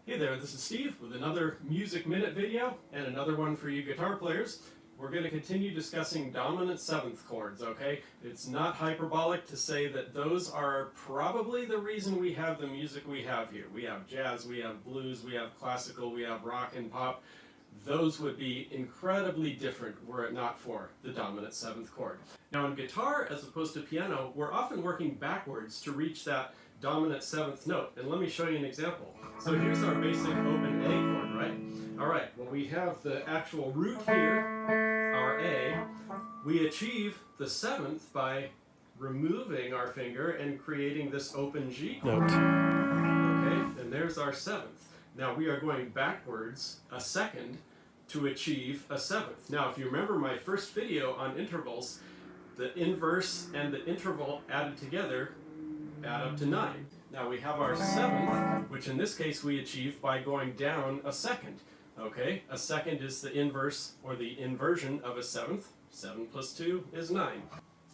Hey there, this is Steve with another Music Minute video and another one for you guitar players. We're going to continue discussing dominant seventh chords, okay? It's not hyperbolic to say that those are probably the reason we have the music we have here. We have jazz, we have blues, we have classical, we have rock and pop. Those would be incredibly different were it not for the dominant seventh chord. Now in guitar, as opposed to piano, we're often working backwards to reach that dominant seventh note. And let me show you an example. So here's our basic open A chord, right? All right, well we have the actual root here, our A. We achieve the seventh by removing our finger and creating this open G chord. Okay, and there's our seventh. Now we are going backwards a second to achieve a seventh. Now if you remember my first video on intervals, the inverse and the interval added together add up to 9. Now we have our seventh, which in this case we achieve by going down a second. Okay, a second is the inverse or the inversion of a seventh. 7 plus 2 is 9.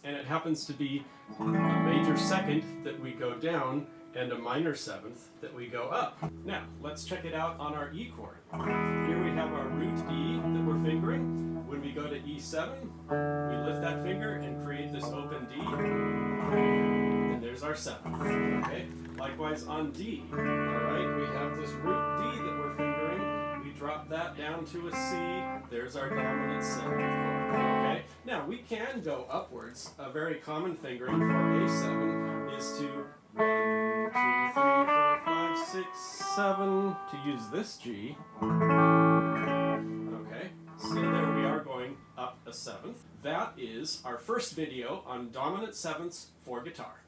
And it happens to be a major second that we go down and a minor seventh that we go up. Now, let's check it out on our E chord. Here we have our root E that we're fingering. When we go to E7, we lift that finger and create this open D. And there's our seventh. Okay? Likewise on D. Alright, we have this root D that we're fingering. We drop that down to a C. There's our dominant seventh chord. Okay? Now, we can go upwards. A very common fingering for A7 is to 1, 2, 3, 4, 5, 6, 7 to use this G. Okay, so there we are going up a seventh. That is our first video on dominant sevenths for guitar.